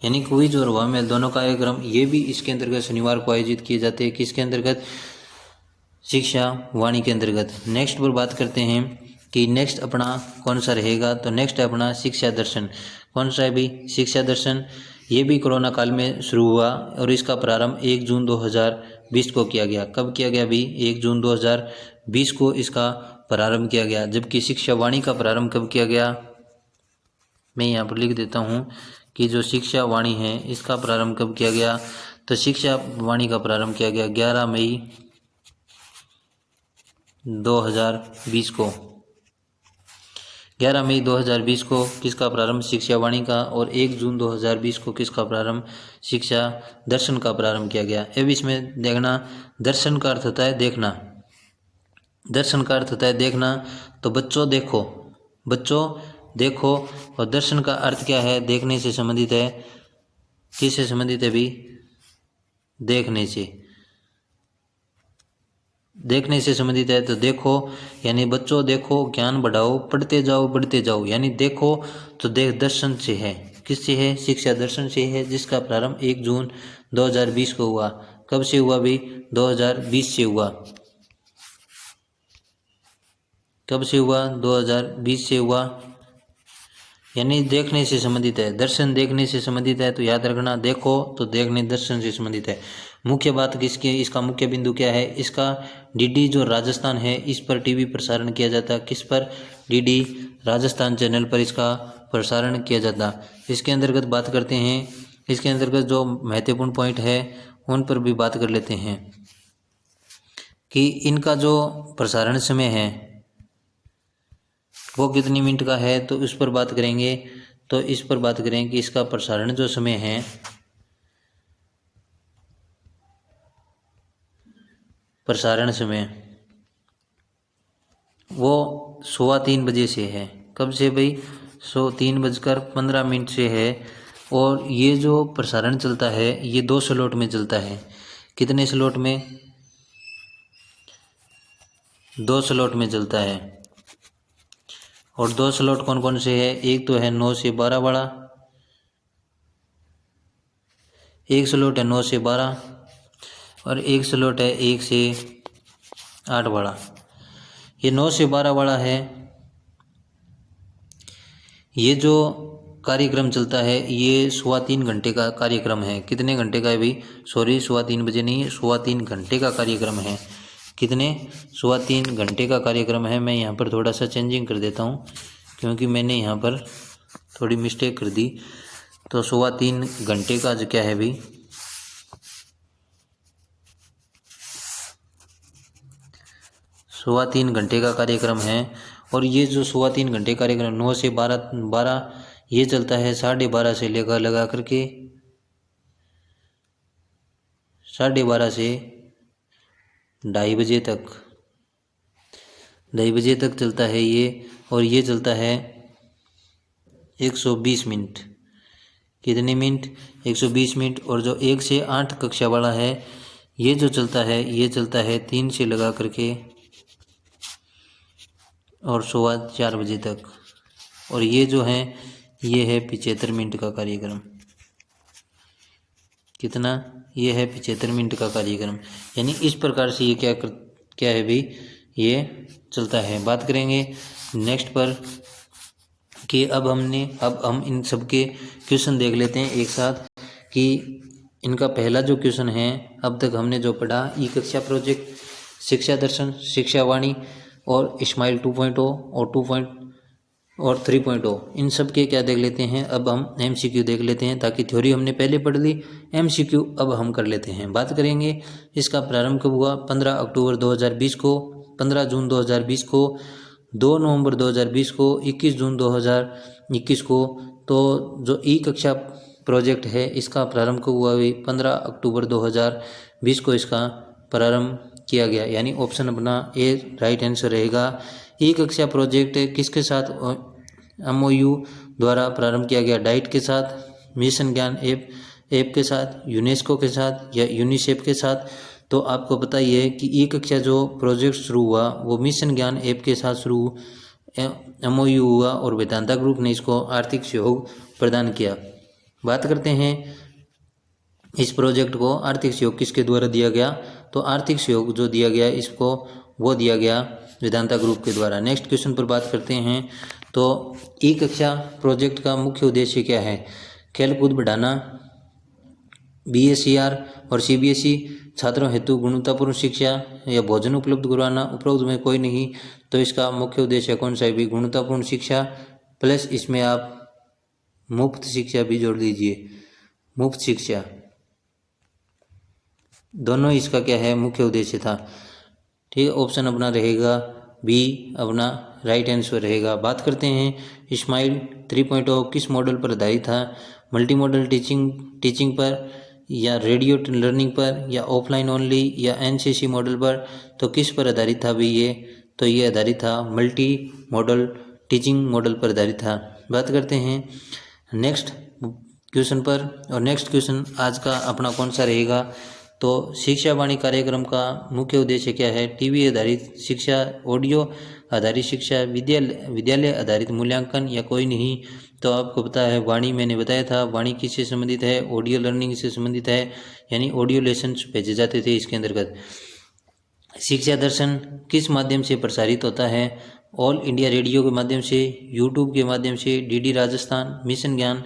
यानी क्विज और हुआ मेल दोनों कार्यक्रम ये भी इसके अंतर्गत शनिवार को आयोजित किए जाते हैं। किसके अंतर्गत? शिक्षा वाणी के अंतर्गत। नेक्स्ट पर बात करते हैं कि नेक्स्ट अपना कौन सा रहेगा, तो नेक्स्ट है अपना शिक्षा दर्शन। कौन सा है भी? शिक्षा दर्शन। ये भी कोरोना काल में शुरू हुआ और इसका प्रारंभ 1 जून 2020 को किया गया। कब किया गया भी? 1 जून 2020 को इसका प्रारंभ किया गया। जबकि शिक्षा वाणी का प्रारंभ कब किया गया? मैं यहाँ पर लिख देता हूँ कि जो शिक्षा वाणी है इसका प्रारंभ कब किया गया, तो शिक्षा वाणी का प्रारंभ किया गया 11 मई 2020 को। 11 मई 2020 को किसका प्रारंभ? शिक्षा वाणी का। और 1 जून 2020 को किसका प्रारंभ? शिक्षा दर्शन का प्रारंभ किया गया। अब इसमें देखना, दर्शन का अर्थ होता है देखना, दर्शन का अर्थ होता है देखना। तो बच्चों देखो, बच्चों देखो, और दर्शन का अर्थ क्या है? देखने से संबंधित है। किससे संबंधित है भी? देखने से, देखने से संबंधित है। तो देखो यानी बच्चों देखो, ज्ञान बढ़ाओ, पढ़ते जाओ, बढ़ते जाओ। यानी देखो तो देख दर्शन से है। किससे है? शिक्षा दर्शन से है, जिसका प्रारंभ 1 जून 2020 को हुआ। कब से हुआ भी? 2020 से हुआ। कब से हुआ? 2020 से हुआ। यानी देखने से संबंधित है। दर्शन देखने से संबंधित है, तो याद रखना देखो तो देखने दर्शन से संबंधित है। मुख्य बात किसकी? इसका मुख्य बिंदु क्या है? इसका डीडी जो राजस्थान है इस पर टीवी प्रसारण किया जाता। किस पर? डीडी राजस्थान चैनल पर इसका प्रसारण किया जाता। इसके अंतर्गत बात करते हैं, इसके अंतर्गत जो महत्वपूर्ण पॉइंट है उन पर भी बात कर लेते हैं कि इनका जो प्रसारण समय है वो कितनी मिनट का है, तो उस पर बात करेंगे। तो इस पर बात करें कि इसका प्रसारण जो समय है प्रसारण समय वो 3:15 बजे से है। कब से भाई? 3:15 से है। और ये जो प्रसारण चलता है ये 2 स्लॉट में चलता है। कितने स्लॉट में? 2 स्लॉट में चलता है। और 2 स्लॉट कौन कौन से है? एक तो है 9 से 12 वाला, एक स्लॉट है 9 से 12, और एक स्लॉट है 1 से 8 वाला। ये 9 से 12 वाला है, ये जो कार्यक्रम चलता है ये 3.25 घंटे का कार्यक्रम है। कितने घंटे का है भाई? सॉरी, 3.25 बजे नहीं, 3.25 घंटे का कार्यक्रम है। कितने? 3.25 घंटे का कार्यक्रम है। मैं यहाँ पर थोड़ा सा चेंजिंग कर देता हूँ क्योंकि मैंने यहाँ पर थोड़ी मिस्टेक कर दी। तो 3.25 घंटे का जो क्या है भाई, 3.25 घंटे का कार्यक्रम है। और ये जो 3.25 घंटे कार्यक्रम 9 से 12 ये चलता है 12:30 से लेकर लगा करके 12:30 से 2:30 बजे तक। 2:30 बजे तक चलता है ये, और ये चलता है 120 मिनट। कितने मिनट? 120 मिनट। और जो 1 से 8 कक्षा वाला है ये जो चलता है, ये चलता है 3 से लगा करके और 4:15 बजे तक। और ये जो है ये है 75 मिनट का कार्यक्रम। कितना? ये है 75 मिनट का कार्यक्रम। यानी इस प्रकार से ये क्या है भाई, ये चलता है। बात करेंगे नेक्स्ट पर कि अब हम इन सब के क्वेश्चन देख लेते हैं एक साथ। कि इनका पहला जो क्वेश्चन है, अब तक हमने जो पढ़ा, ई कक्षा प्रोजेक्ट, शिक्षा दर्शन, शिक्षा वाणी और स्माइल 2.0 और 3.0, इन सब के क्या देख लेते हैं। अब हम MCQ देख लेते हैं, ताकि थ्योरी हमने पहले पढ़ ली, MCQ अब हम कर लेते हैं। बात करेंगे इसका प्रारंभ कब हुआ? 15 अक्टूबर 2020 को, 15 जून 2020 को, 2 नवंबर 2020 को, 21 जून 2021 को। तो जो ई कक्षा प्रोजेक्ट है इसका प्रारंभ कब हुआ? 15 अक्टूबर 2020 को इसका प्रारंभ किया गया। यानी ऑप्शन अपना ए राइट आंसर रहेगा। ई कक्षा प्रोजेक्ट किसके साथ MOU द्वारा प्रारंभ किया गया? डाइट के साथ, मिशन ज्ञान ऐप के साथ, यूनेस्को के साथ या यूनिसेफ के साथ। तो आपको पता ही है कि ई कक्षा जो प्रोजेक्ट शुरू हुआ वो मिशन ज्ञान ऐप के साथ शुरू MOU हुआ और वेदांता ग्रुप ने इसको आर्थिक सहयोग प्रदान किया। बात करते हैं इस प्रोजेक्ट को आर्थिक सहयोग किसके द्वारा दिया गया? तो आर्थिक सहयोग जो दिया गया इसको, वो दिया गया वेदांता ग्रुप के द्वारा। नेक्स्ट क्वेश्चन पर बात करते हैं। तो ई कक्षा प्रोजेक्ट का मुख्य उद्देश्य क्या है? खेलकूद बढ़ाना, BSER और CBSE छात्रों हेतु गुणवत्तापूर्ण शिक्षा या भोजन उपलब्ध करवाना। उपरोक्त में कोई नहीं, तो इसका मुख्य उद्देश्य कौन सा है भी? गुणवत्तापूर्ण शिक्षा, प्लस इसमें आप मुफ्त शिक्षा भी जोड़ दीजिए, मुफ्त शिक्षा। दोनों इसका क्या है? मुख्य उद्देश्य था। ठीक है, ऑप्शन अपना रहेगा बी अपना राइट आंसर रहेगा। बात करते हैं स्माइल 3.0 किस मॉडल पर आधारित था? मल्टी मॉडल टीचिंग पर, या रेडियो लर्निंग पर, या ऑफलाइन ओनली, या NCC मॉडल पर। तो किस पर आधारित था भी ये? तो ये आधारित था मल्टी मॉडल टीचिंग मॉडल पर आधारित था। बात करते हैं नेक्स्ट क्वेश्चन पर, और नेक्स्ट क्वेश्चन आज का अपना कौन सा रहेगा? तो शिक्षा वाणी कार्यक्रम का मुख्य उद्देश्य क्या है? टीवी आधारित शिक्षा, ऑडियो आधारित शिक्षा, विद्यालय आधारित मूल्यांकन, या कोई नहीं। तो आपको पता है वाणी, मैंने बताया था वाणी किससे संबंधित है? ऑडियो लर्निंग से संबंधित है, यानी ऑडियो लेसन भेजे जाते थे इसके अंतर्गत। शिक्षा दर्शन किस माध्यम से प्रसारित होता है? ऑल इंडिया रेडियो के माध्यम से, यूट्यूब के माध्यम से, DD राजस्थान, मिशन ज्ञान।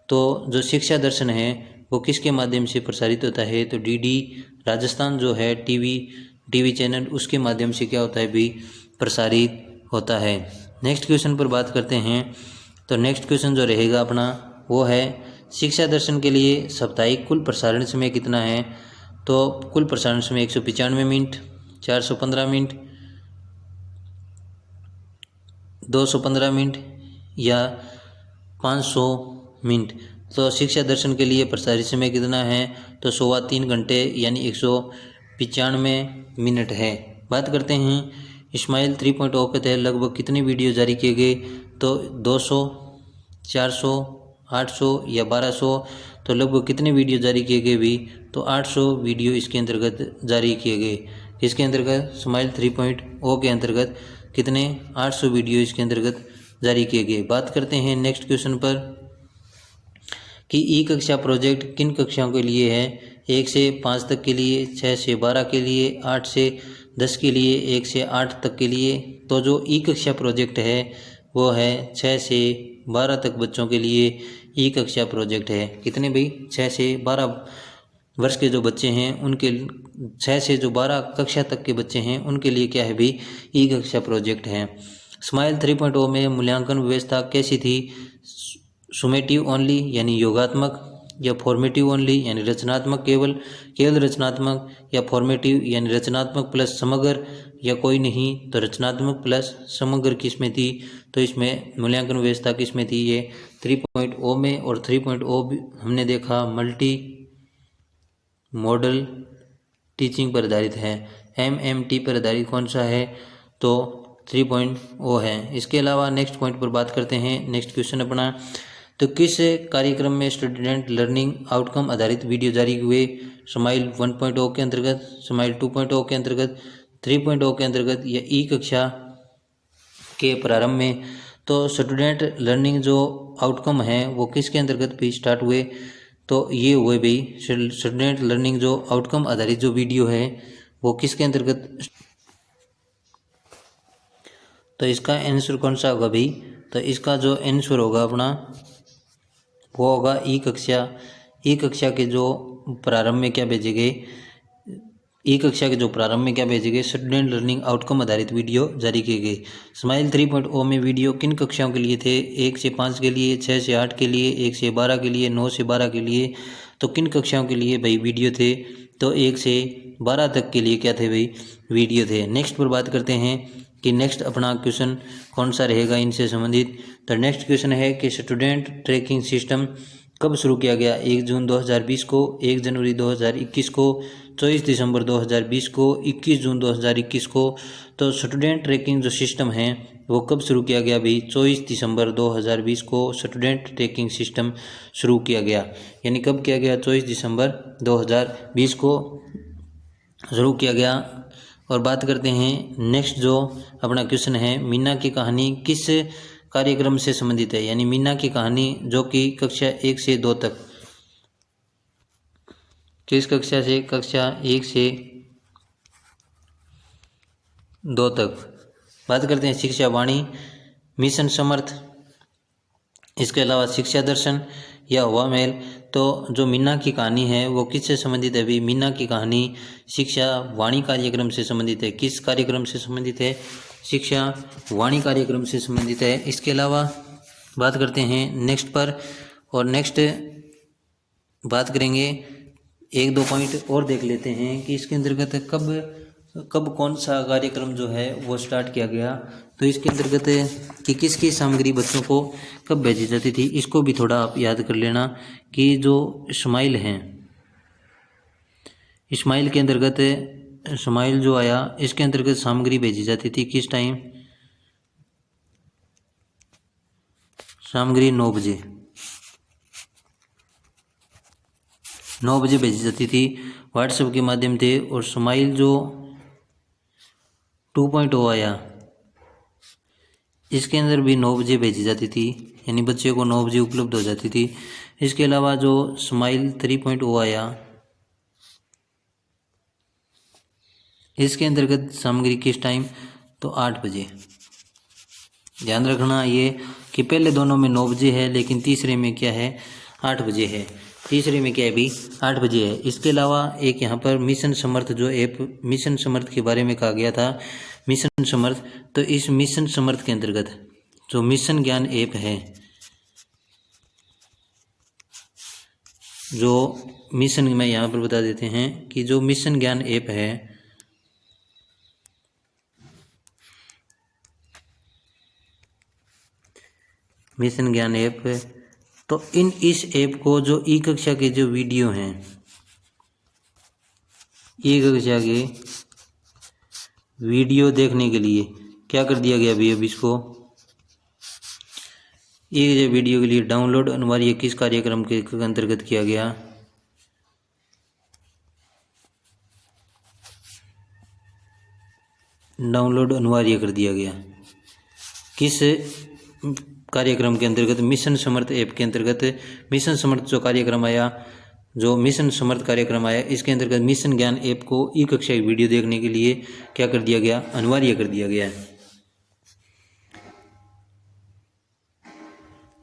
तो जो शिक्षा दर्शन है वो किसके माध्यम से प्रसारित होता है? तो DD राजस्थान जो है टीवी चैनल, उसके माध्यम से क्या होता है भी? प्रसारित होता है। नेक्स्ट क्वेश्चन पर बात करते हैं। तो नेक्स्ट क्वेश्चन जो रहेगा अपना वो है शिक्षा दर्शन के लिए साप्ताहिक कुल प्रसारण समय कितना है? तो कुल प्रसारण समय 195 मिनट, 415 मिनट, 215 मिनट या 500 मिनट। तो शिक्षा दर्शन के लिए प्रसारित समय कितना है? तो 3.25 घंटे यानी 195 मिनट है। बात करते हैं स्माइल 3.0 के तहत लगभग कितने वीडियो जारी किए गए? तो 200, 400, 800 या 1200। तो लगभग कितने वीडियो जारी किए गए भी? तो 800 वीडियो इसके अंतर्गत जारी किए गए। किसके अंतर्गत? स्माइल 3.0 के अंतर्गत कितने? 800 वीडियो इसके अंतर्गत जारी किए गए। बात करते हैं नेक्स्ट क्वेश्चन पर कि ई कक्षा प्रोजेक्ट किन कक्षाओं के लिए है? 1 से 5 तक के लिए, 6 से 12 के लिए, 8 से 10 के लिए, 1 से 8 तक के लिए। तो जो ई कक्षा प्रोजेक्ट है वो है 6 से 12 तक बच्चों के लिए ई कक्षा प्रोजेक्ट है। कितने भाई? 6 से 12 वर्ष के जो बच्चे हैं उनके, 6 से जो 12 कक्षा तक के बच्चे हैं उनके लिए क्या है भी? ई कक्षा प्रोजेक्ट है। स्माइल 3.0 में मूल्यांकन व्यवस्था कैसी थी? सुमेटिव ओनली यानी योगात्मक, या फॉर्मेटिव ओनली यानी रचनात्मक केवल रचनात्मक, या फॉर्मेटिव यानी रचनात्मक प्लस समग्र, या कोई नहीं। तो रचनात्मक प्लस समग्र किस में थी? तो इसमें मूल्यांकन व्यवस्था किस में थी? ये 3.0 में। और 3.0 हमने देखा मल्टी मॉडल टीचिंग पर आधारित है। MMT पर आधारित कौन सा है? तो 3.0 है। इसके अलावा नेक्स्ट पॉइंट पर बात करते हैं। नेक्स्ट क्वेश्चन अपना, तो किस कार्यक्रम में स्टूडेंट लर्निंग आउटकम आधारित वीडियो जारी हुए? स्माइल 1.0 के अंतर्गत, स्माइल 2.0 के अंतर्गत, 3.0 के अंतर्गत या ई कक्षा के प्रारंभ में? तो स्टूडेंट लर्निंग जो आउटकम है वो किसके अंतर्गत भी स्टार्ट हुए? तो ये हुए भाई स्टूडेंट लर्निंग जो आउटकम आधारित जो वीडियो है वो किसके अंतर्गत? तो इसका आंसर कौन सा होगा भाई? तो इसका जो आंसर होगा अपना वो होगा ई कक्षा। ई कक्षा के जो प्रारंभ में क्या भेजे गए? ई कक्षा के जो प्रारंभ में क्या भेजे गए? स्टूडेंट लर्निंग आउटकम आधारित वीडियो जारी किए गए। स्माइल 3.0 में वीडियो किन कक्षाओं के लिए थे? 1 से 5 के लिए, 6 से 8 के लिए, 1 से 12 के लिए, 9 से 12 के लिए। तो किन कक्षाओं के लिए भाई वीडियो थे? तो 1 से 12 तक के लिए क्या थे भाई? वीडियो थे। नेक्स्ट पर बात करते हैं कि नेक्स्ट अपना क्वेश्चन कौन सा रहेगा इनसे संबंधित। तो नेक्स्ट क्वेश्चन है कि स्टूडेंट ट्रैकिंग सिस्टम कब शुरू किया गया? 1 जून 2020 को, 1 जनवरी 2021 को, 24 दिसंबर 2020 को, 21 जून 2021 को। तो स्टूडेंट ट्रैकिंग जो सिस्टम है वो कब शुरू किया गया भाई? 24 दिसंबर 2020 को स्टूडेंट ट्रैकिंग सिस्टम शुरू किया गया। यानी कब किया गया? 24 दिसंबर 2020 को शुरू किया गया। और बात करते हैं नेक्स्ट जो अपना क्वेश्चन है, मीना की कहानी किस कार्यक्रम से संबंधित है? यानी मीना की कहानी जो कि कक्षा 1 से 2 तक, किस कक्षा से? कक्षा 1 से 2 तक। बात करते हैं शिक्षा वाणी, मिशन समर्थ, इसके अलावा शिक्षा दर्शन या हवा महल। तो जो मीना की कहानी है वो किससे संबंधित है भाई? मीना की कहानी शिक्षा वाणी कार्यक्रम से संबंधित है। किस कार्यक्रम से संबंधित है? शिक्षा वाणी कार्यक्रम से संबंधित है। इसके अलावा बात करते हैं नेक्स्ट पर, और नेक्स्ट बात करेंगे 1-2 पॉइंट और देख लेते हैं कि इसके अंतर्गत कब कौन सा कार्यक्रम जो है वो स्टार्ट किया गया। तो इसके अंतर्गत कि किसकी सामग्री बच्चों को कब भेजी जाती थी, इसको भी थोड़ा आप याद कर लेना कि जो स्माइल है, स्माइल के अंतर्गत स्माइल जो आया इसके अंतर्गत सामग्री भेजी जाती थी किस टाइम? सामग्री 9 बजे, 9 बजे भेजी जाती थी व्हाट्सएप के माध्यम से। और स्माइल जो 2.0 आया इसके अंदर भी 9 बजे भेजी जाती थी, यानी बच्चे को 9 बजे उपलब्ध हो जाती थी। इसके अलावा जो स्माइल 3.0 आया इसके अंतर्गत सामग्री किस टाइम? तो 8 बजे। ध्यान रखना ये कि पहले दोनों में 9 बजे है लेकिन तीसरे में क्या है? 8 बजे है। तीसरे में क्या है भी? 8 बजे है। इसके अलावा एक यहाँ पर मिशन समर्थ जो ऐप, मिशन समर्थ के बारे में कहा गया था, मिशन समर्थ। तो इस मिशन समर्थ के अंतर्गत जो मिशन ज्ञान ऐप है, जो मिशन में यहाँ पर बता देते हैं कि जो मिशन ज्ञान ऐप है मिशन ज्ञान ऐप, तो इस ऐप को जो ई कक्षा के जो वीडियो हैं, ई कक्षा के वीडियो देखने के लिए क्या कर दिया गया अभी? इसको ये वीडियो के लिए डाउनलोड अनिवार्य किस कार्यक्रम के अंतर्गत किया गया? डाउनलोड अनिवार्य कर दिया गया किस कार्यक्रम के अंतर्गत? मिशन समर्थ ऐप के अंतर्गत। मिशन समर्थ जो कार्यक्रम आया, जो मिशन समर्थ कार्यक्रम आया इसके अंतर्गत मिशन ज्ञान ऐप को ई कक्षा की वीडियो देखने के लिए क्या कर दिया गया? अनिवार्य कर दिया गया।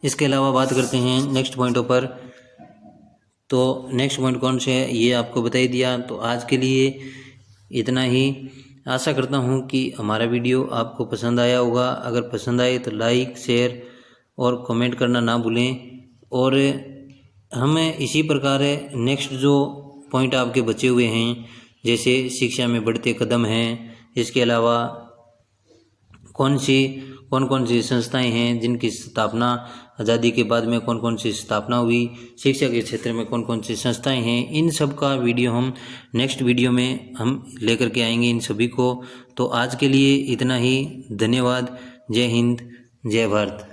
इसके अलावा बात करते हैं नेक्स्ट पॉइंटों पर। तो नेक्स्ट पॉइंट कौन से है ये आपको बता ही दिया। तो आज के लिए इतना ही। आशा करता हूँ कि हमारा वीडियो आपको पसंद आया होगा। अगर पसंद आए तो लाइक, शेयर और कमेंट करना ना भूलें। और हमें इसी प्रकार नेक्स्ट जो पॉइंट आपके बचे हुए हैं, जैसे शिक्षा में बढ़ते कदम हैं, इसके अलावा कौन कौन सी संस्थाएं हैं जिनकी स्थापना आज़ादी के बाद में कौन कौन सी स्थापना हुई, शिक्षा के क्षेत्र में कौन कौन सी संस्थाएं हैं, इन सब का वीडियो हम नेक्स्ट वीडियो में हम लेकर के आएंगे इन सभी को। तो आज के लिए इतना ही। धन्यवाद। जय हिंद, जय भारत।